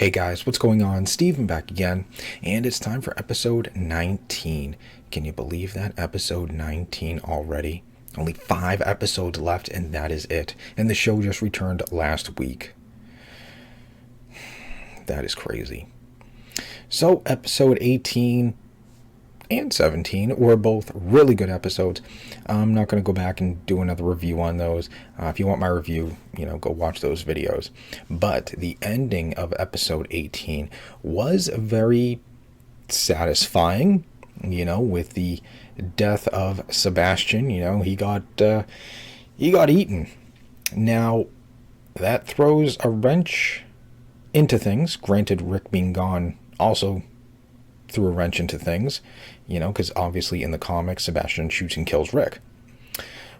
Hey guys, what's going on? Steven back again, and it's time for episode 19. Can you believe that? Episode 19 already. Only 5 episodes left, and that is it. And the show just returned last week. That is crazy. So, episode 18 and 17 were both really good episodes. I'm not going to go back and do another review on those. If you want my review, go watch those videos. But the ending of episode 18 was very satisfying, with the death of Sebastian. He got eaten. Now, that throws a wrench into things. Granted, Rick being gone also threw a wrench into things, because obviously in the comics, Sebastian shoots and kills Rick.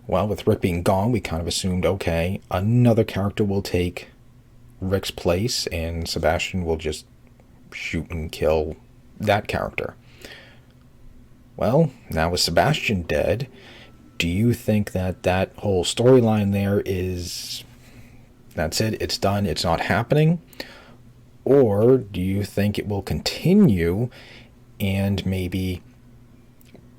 Well, with Rick being gone, we kind of assumed, okay, another character will take Rick's place, and Sebastian will just shoot and kill that character. Well, now with Sebastian dead, do you think that whole storyline there is, that's it, it's done, it's not happening? Or do you think it will continue and maybe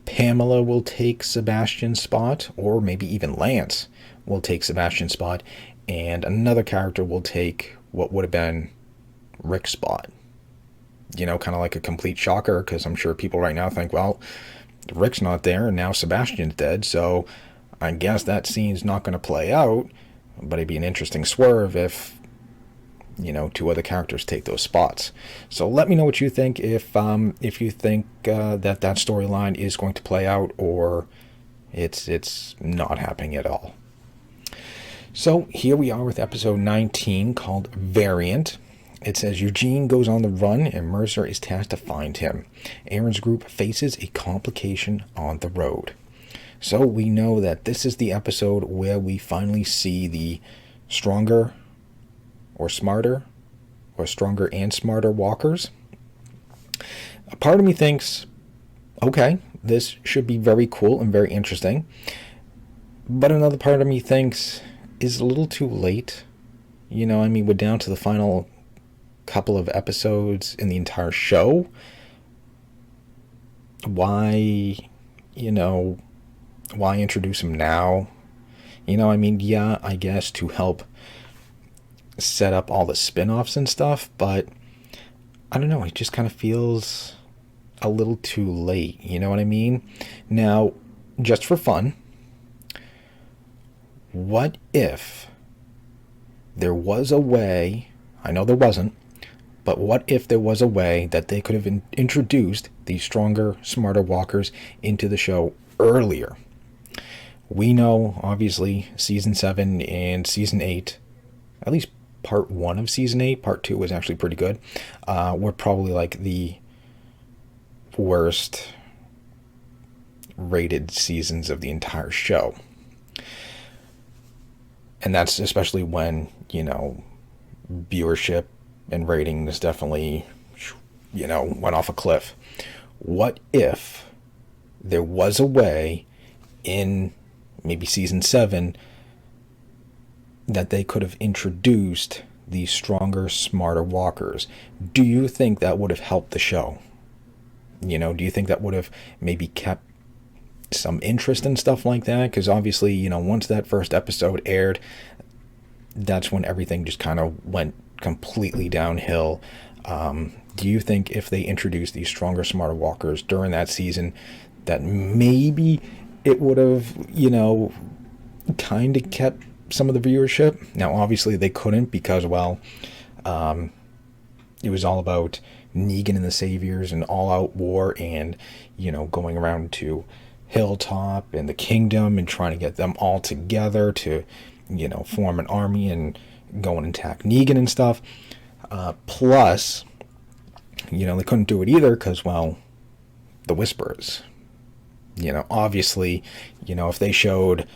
Pamela will take Sebastian's spot, or maybe even Lance will take Sebastian's spot, and another character will take what would have been Rick's spot? Kind of like a complete shocker, because I'm sure people right now think, well, Rick's not there, and now Sebastian's dead, so I guess that scene's not going to play out, but it'd be an interesting swerve if 2 other characters take those spots. So let me know what you think, if you think that storyline is going to play out, or it's not happening at all. So here we are with episode 19, called Variant. It says Eugene goes on the run and Mercer is tasked to find him. Aaron's group faces a complication on the road. So we know that this is the episode where we finally see the stronger or smarter, or stronger and smarter walkers. A part of me thinks, okay, this should be very cool and very interesting. But another part of me thinks, is a little too late. We're down to the final couple of episodes in the entire show. Why introduce him now? Yeah, I guess to help set up all the spin-offs and stuff, but I don't know, it just kind of feels a little too late, you know what I mean? Now, just for fun, what if there was a way, I know there wasn't, but what if there was a way that they could have introduced these stronger, smarter walkers into the show earlier? We know, obviously, Season 7 and Season 8, at least Part 1 of Season 8, Part 2 was actually pretty good, were probably like the worst rated seasons of the entire show. And that's especially when, viewership and ratings definitely, went off a cliff. What if there was a way in maybe Season 7 that they could have introduced these stronger, smarter walkers? Do you think that would have helped the show? Do you think that would have maybe kept some interest in stuff like that? Because obviously, once that first episode aired, that's when everything just kind of went completely downhill. Do you think if they introduced these stronger, smarter walkers during that season, that maybe it would have, kind of kept some of the viewership? Now, obviously, they couldn't, because, well, it was all about Negan and the Saviors and all-out war and, going around to Hilltop and the Kingdom and trying to get them all together to, form an army and go and attack Negan and stuff. Plus, they couldn't do it either because, well, the Whisperers. Obviously, if they showed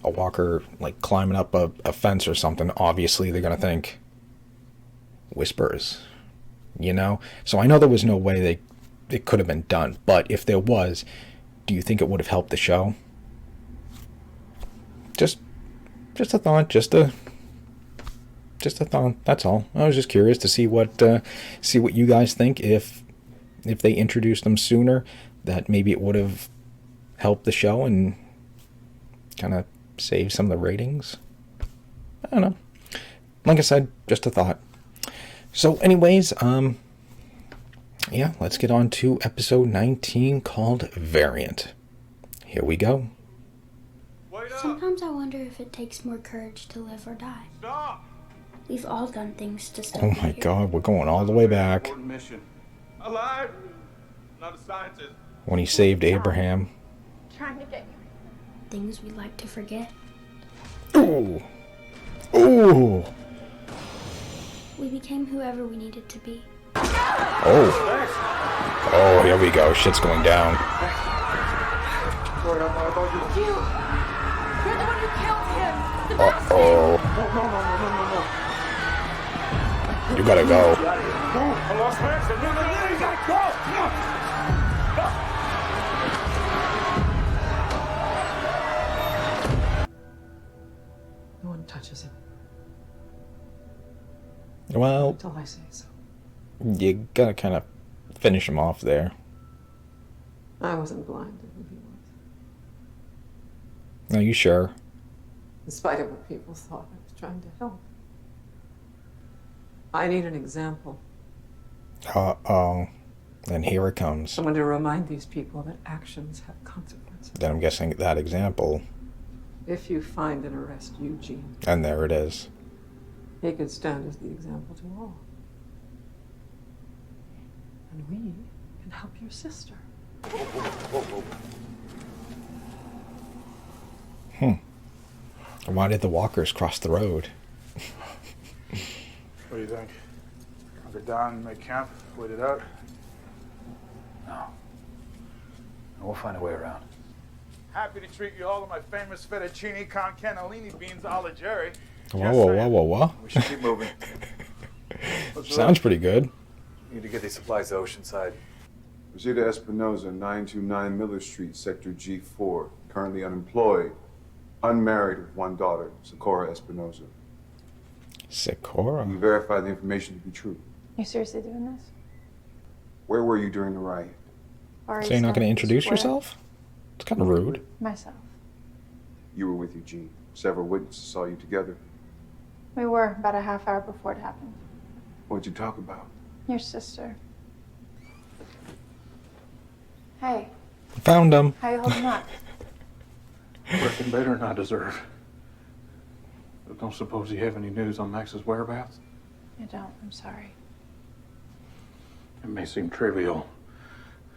a walker like climbing up a fence or something, obviously they're going to think Whisperers. So I know there was no way it could have been done, but if there was, do you think it would have helped the show? Just a thought, just a Just a thought. That's all. I was just curious to see what you guys think. If they introduced them sooner, that maybe it would have helped the show and kind of saved some of the ratings. I don't know. Like I said, just a thought. So, anyways, yeah, let's get on to episode 19 called Variant. Here we go. Sometimes I wonder if it takes more courage to live or die. Stop! We've all done things to still Oh be my here. God, we're going all the way back. Important mission. Alive! Not a scientist. When he saved Abraham. Trying to get things we like to forget. Ooh! Ooh! We became whoever we needed to be. Oh! Oh, here we go. Shit's going down. Sorry, I thought you... You're the one who killed him! The Uh-oh. No. You gotta go. I lost Max. No, you gotta go! No one touches him Well, until I say so. you gotta kind of finish him off there. I wasn't blind to who he was. Are you sure? In spite of what people thought, I was trying to help. I need an example. Uh-oh. And here it comes. Someone to remind these people that actions have consequences. Then I'm guessing that example. If you find and arrest Eugene, And there it is. he could stand as the example to all. And we can help your sister. Why did the walkers cross the road? What do you think? Hunker down, make camp, wait it out? No. We'll find a way around. Happy to treat you all to my famous fettuccine con cannellini beans a la Jerry. Whoa. We should keep moving. Sounds pretty good. We need to get these supplies to Oceanside. Rosita Espinosa, 929 Miller Street, Sector G4. Currently unemployed. Unmarried with one daughter, Socorro Espinosa. Socorro? You verify the information to be true. You seriously doing this? Where were you during the riot? Or So you're not going to introduce yourself? It's kind of rude. Myself. You were with Eugene. Several witnesses saw you together. We were about a half hour before it happened. What'd you talk about? Your sister. Hey, Found him. how you holding up? Working better than I deserve. But don't suppose you have any news on Max's whereabouts? I don't. I'm sorry. It may seem trivial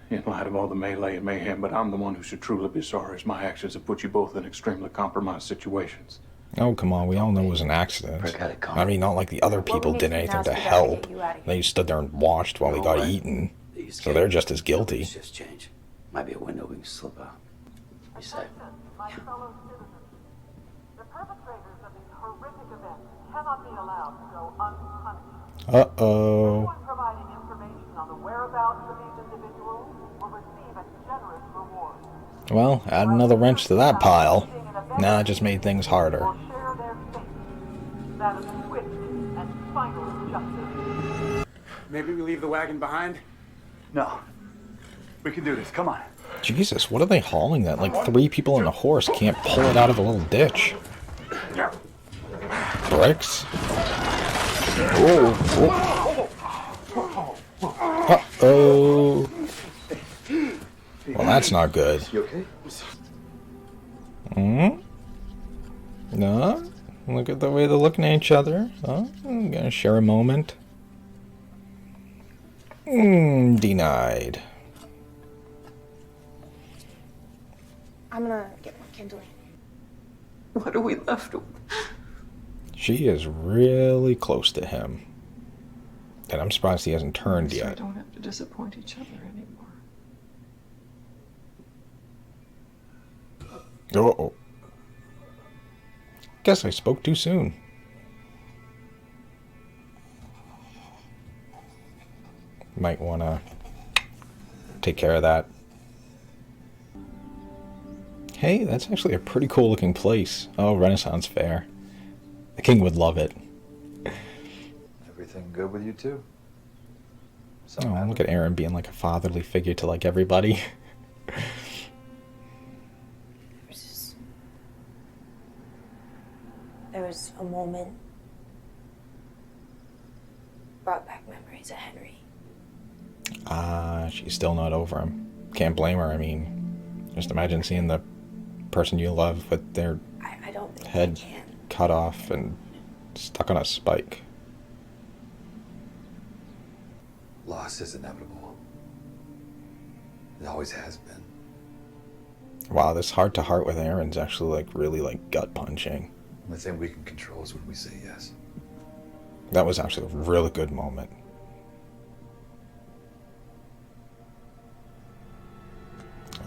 in light of all the melee and mayhem, but I'm the one who should truly be sorry, as my actions have put you both in extremely compromised situations. Oh, come on. We all know it was an accident. Rick had it coming. I mean, not like the other What we people need did to do anything now to is we gotta help. get you out of here. They stood there and watched while he got eaten. So they're just as guilty. These just change. Might be a window we can slip out. You say? My fellow citizens, the perpetrators of these horrific events cannot be allowed to go unpunished. Uh-oh. Anyone providing information on the whereabouts of these individuals will receive a generous reward. Well, add another wrench to that pile. Nah, it just made things harder. Will share their fate. That is swift and final justice. Maybe we leave the wagon behind? No. We can do this. Come on. Jesus, what are they hauling that? Like 3 people on a horse can't pull it out of a little ditch. Bricks? Whoa. Uh-oh. Well, that's not good. You okay? No? Look at the way they're looking at each other. Oh, I'm gonna share a moment. Denied. I'm gonna get more kindling. What are we left with? She is really close to him. And I'm surprised he hasn't turned So we yet. don't have to disappoint each other anymore. Uh-oh. Guess I spoke too soon. Might want to take care of that. Hey, that's actually a pretty cool looking place. Oh, Renaissance Fair. The king would love it. Everything good with you two? Oh, look at Aaron being like a fatherly figure to like everybody. There was a moment. Brought back memories of Henry. She's still not over him. Can't blame her. I mean, just imagine seeing the person you love with their I don't think head I can. cut off and stuck on a spike. Loss is inevitable. It always has been. Wow, this heart-to-heart with Aaron's actually like really like gut-punching. The thing we can control is when we say yes. That was actually a really good moment.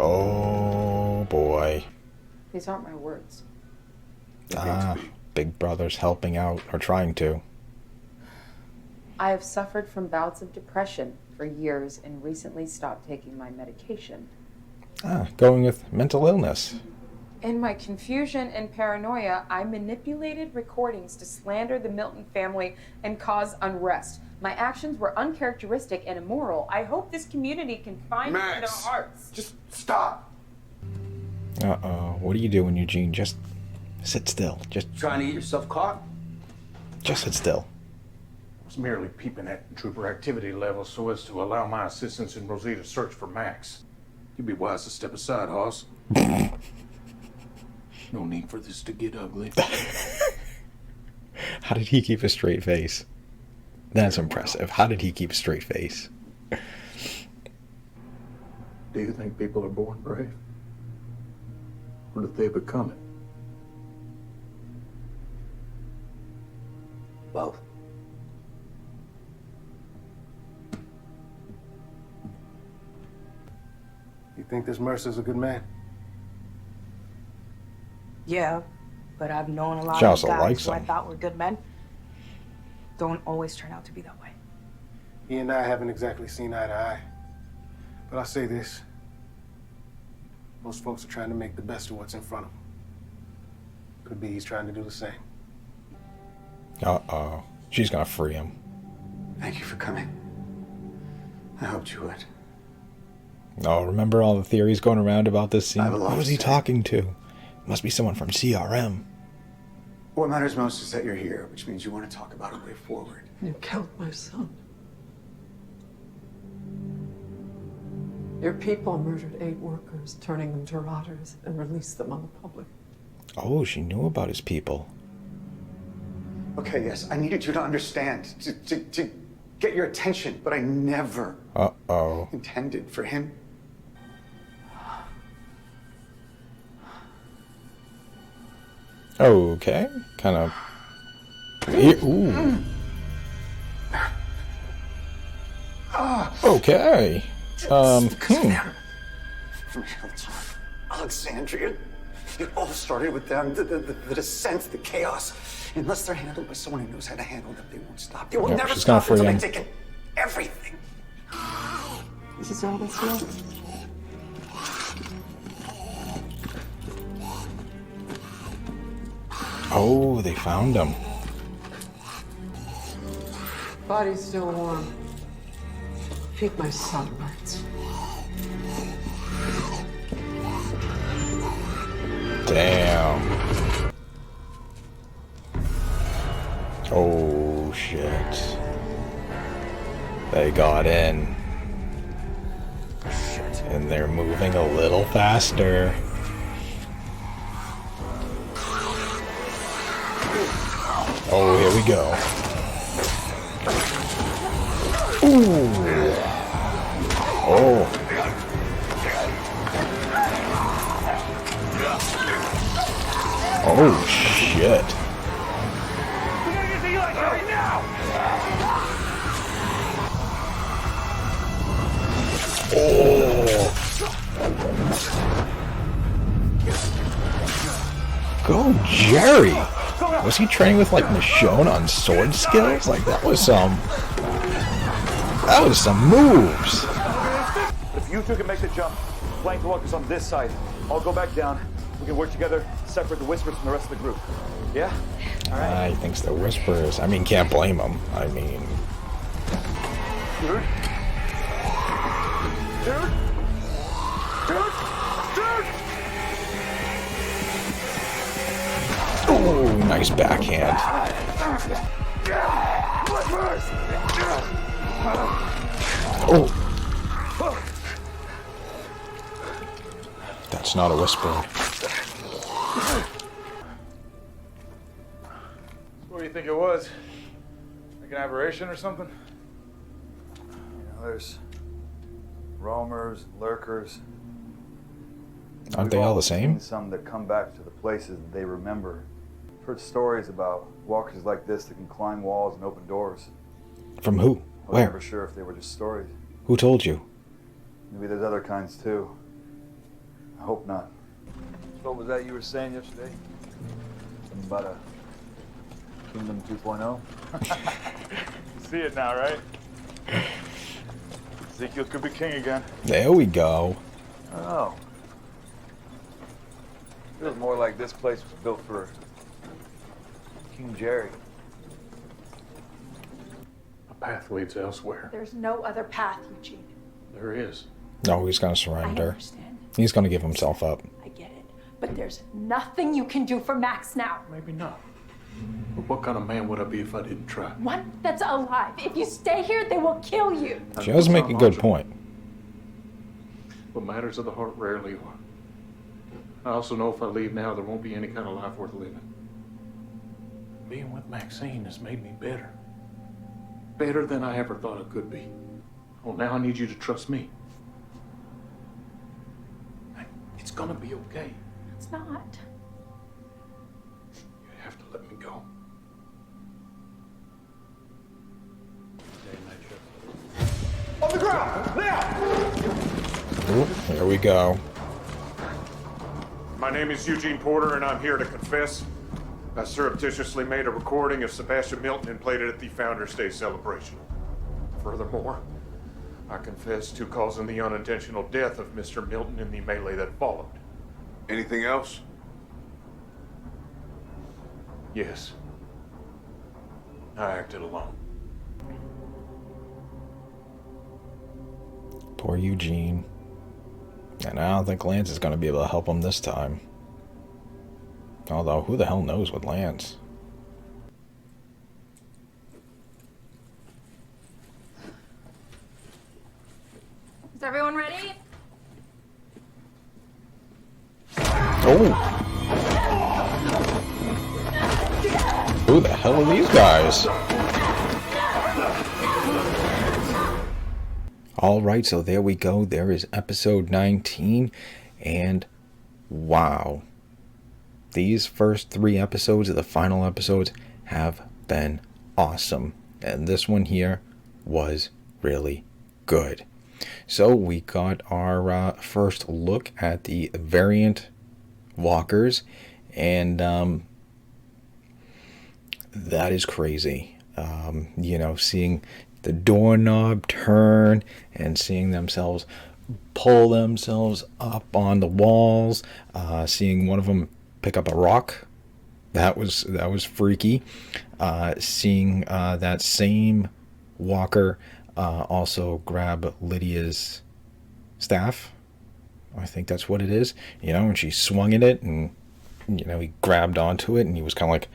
Oh boy. These aren't my words. Big Brother's helping out, or trying to. I have suffered from bouts of depression for years and recently stopped taking my medication. Going with mental illness. In my confusion and paranoia, I manipulated recordings to slander the Milton family and cause unrest. My actions were uncharacteristic and immoral. I hope this community can find me in their hearts. Just stop. Uh-oh. What are you doing, Eugene? Just sit still. Just Trying to get yourself caught? sit still. I was merely peeping at trooper activity levels so as to allow my assistants in Rosita's search for Max. You'd be wise to step aside, Hoss. No need for this to get ugly. How did he keep a straight face? That's impressive. How did he keep a straight face? Do you think people are born brave? Or do they become it? Both. You think this Mercer's a good man? Yeah, but I've known a lot She of also guys likes who I him. thought were good men. Don't always turn out to be that way. He and I haven't exactly seen eye to eye. But I'll say this. Most folks are trying to make the best of what's in front of them. Could be he's trying to do the same. Uh-oh. She's gonna free him. Thank you for coming. I hoped you would. Oh, remember all the theories going around about this scene? I have a lot Who was to he say. talking to? Must be someone from CRM. What matters most is that you're here, which means you want to talk about a way forward. You killed my son. Your people murdered 8 workers, turning them to rotters, and released them on the public. Oh, she knew about his people. Okay, yes, I needed you to understand, to get your attention, but I never Uh-oh. intended for him. Okay. Kind of... Ooh. Okay. From Hilltop, Alexandria, it all started with them, the descent, the chaos. Unless they're handled by someone who knows how to handle them, they won't stop. They will Yep, never she's gonna stop until free they've him. taken everything. This is all that's left. Oh, they found him. Body's still warm. Feed my sunburns. Damn. Oh, shit. They got in. And they're moving a little faster. Oh, here we go. Ooh. Oh. Oh, shit. Oh. Go, Jerry. Was he training with, like, Michonne on sword skills? Like, that was some moves. If you two can make the jump, flank the walkers on this side. I'll go back down. We can work together, separate the Whispers from the rest of the group. Yeah? I thinks they're whispers. I mean, can't blame them. I mean... Dude? Dude? Dude? Dude? Oh, nice backhand. Oh. That's not a whisper. What do you think it was? Like an aberration or something? There's roamers, lurkers. Aren't they all the same? We've seen some that come back to the places that they remember. I've heard stories about walkers like this that can climb walls and open doors. From who? I was Where? never sure if they were just stories. Who told you? Maybe there's other kinds too. I hope not. So what was that you were saying yesterday? Something about a Kingdom 2.0? You see it now, right? Ezekiel could be king again. There we go. Oh. Feels more like this place was built for King Jerry. A path leads elsewhere. There's no other path, Eugene. There is. No, he's gonna I surrender. understand. He's gonna give himself up. I get it. But there's nothing you can do for Max now. Maybe not. But what kind of man would I be if I didn't try? One that's alive. If you stay here, they will kill you. She does make a good point. What matters of the heart rarely are. I also know if I leave now, there won't be any kind of life worth living. Being with Maxine has made me better. Better than I ever thought I could be. Well, now I need you to trust me. It's gonna be okay. It's not. You have to let me go. On the ground! Now! Ooh, here we go. My name is Eugene Porter, and I'm here to confess. I surreptitiously made a recording of Sebastian Milton and played it at the Founders Day celebration. Furthermore, I confess to causing the unintentional death of Mr. Milton in the melee that followed. Anything else? Yes. I acted alone. Poor Eugene. And I don't think Lance is going to be able to help him this time. Although, who the hell knows with Lance? Is everyone ready? Oh! Who the hell are these guys? Alright, so there we go. There is episode 19. And wow. These first 3 episodes of the final episodes have been awesome. And this one here was really good. So we got our first look at the variant walkers. And that is crazy. You know, seeing the doorknob turn and seeing themselves pull themselves up on the walls, seeing one of them pick up a rock, that was freaky. Seeing that same walker also grab Lydia's staff, I think that's what it is, you know, and she swung at it, and you know, he grabbed onto it, and he was kind of like,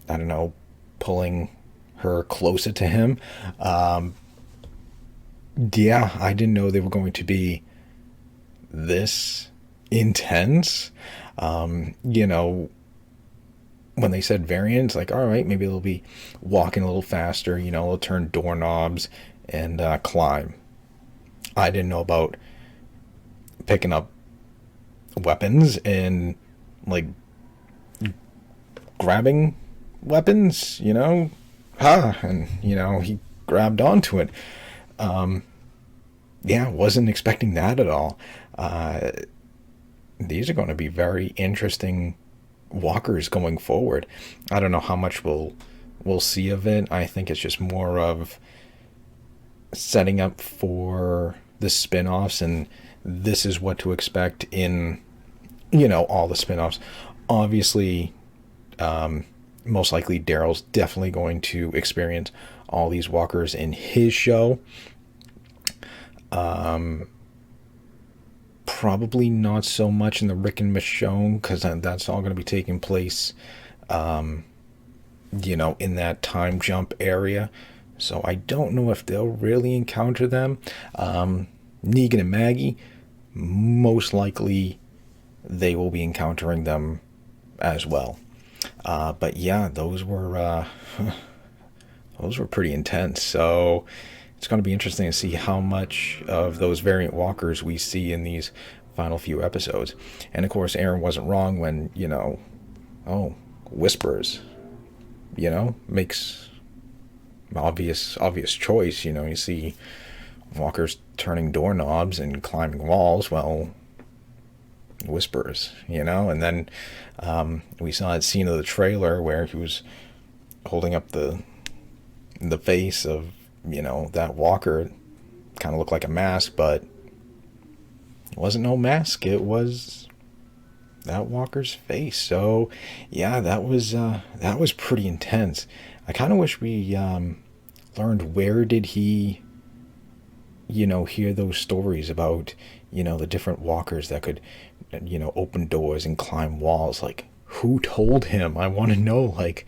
I don't know, pulling her closer to him. Yeah, I didn't know they were going to be this intense. You know, when they said variants, like, all right, maybe they'll be walking a little faster, you know, they'll turn doorknobs and climb. I didn't know about picking up weapons and like grabbing weapons, you know. And you know, he grabbed onto it. Yeah, wasn't expecting that at all. These are going to be very interesting walkers going forward. I don't know how much we'll see of it. I think it's just more of setting up for the spin-offs, and this is what to expect in, you know, all the spin-offs. Obviously, most likely Daryl's definitely going to experience all these walkers in his show. Probably not so much in the Rick and Michonne, because that's all going to be taking place, you know, in that time jump area. So I don't know if they'll really encounter them. Negan and Maggie, most likely they will be encountering them as well. But yeah, those were pretty intense. So it's going to be interesting to see how much of those variant walkers we see in these final few episodes. And of course, Aaron wasn't wrong when, you know, oh, whispers, you know, makes obvious choice. You know, you see walkers turning doorknobs and climbing walls. Well, whispers, you know. And then we saw that scene of the trailer where he was holding up the face of, you know, that walker. Kind of looked like a mask, but it wasn't no mask. It was that walker's face. So yeah, that was pretty intense. I kind of wish we learned, where did he, you know, hear those stories about, you know, the different walkers that could, you know, open doors and climb walls. Like, who told him? I want to know, like,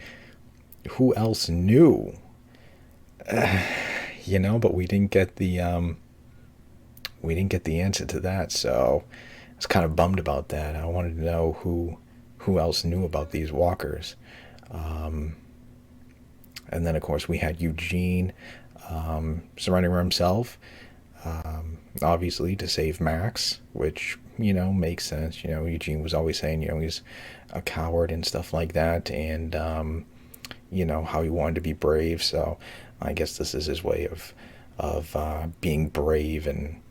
who else knew? You know, but we didn't get the answer to that. So I was kind of bummed about that. I wanted to know who else knew about these walkers. And then of course we had Eugene surrendering himself, obviously to save Max, which, you know, makes sense. You know, Eugene was always saying, you know, he's a coward and stuff like that, and you know, how he wanted to be brave. So I guess this is his way of being brave and,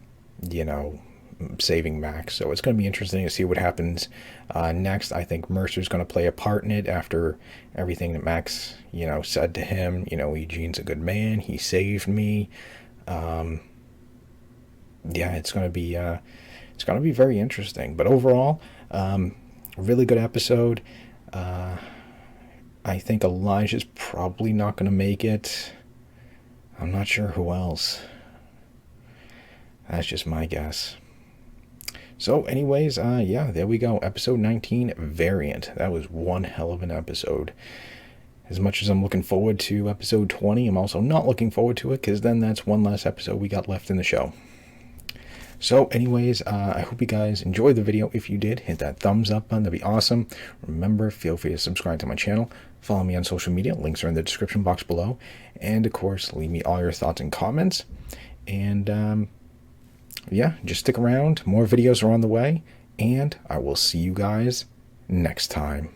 you know, saving Max. So it's going to be interesting to see what happens next. I think Mercer's going to play a part in it after everything that Max, you know, said to him. You know, Eugene's a good man. He saved me. Yeah, it's going to be very interesting. But overall, really good episode. I think Elijah's probably not going to make it. I'm not sure who else. That's just my guess. So anyways, yeah, there we go. Episode 19, Variant. That was one hell of an episode. As much as I'm looking forward to episode 20, I'm also not looking forward to it, because then that's one last episode we got left in the show. So anyways, I hope you guys enjoyed the video. If you did, hit that thumbs up button. That'd be awesome. Remember, feel free to subscribe to my channel. Follow me on social media. Links are in the description box below. And of course, leave me all your thoughts and comments. And yeah, just stick around. More videos are on the way. And I will see you guys next time.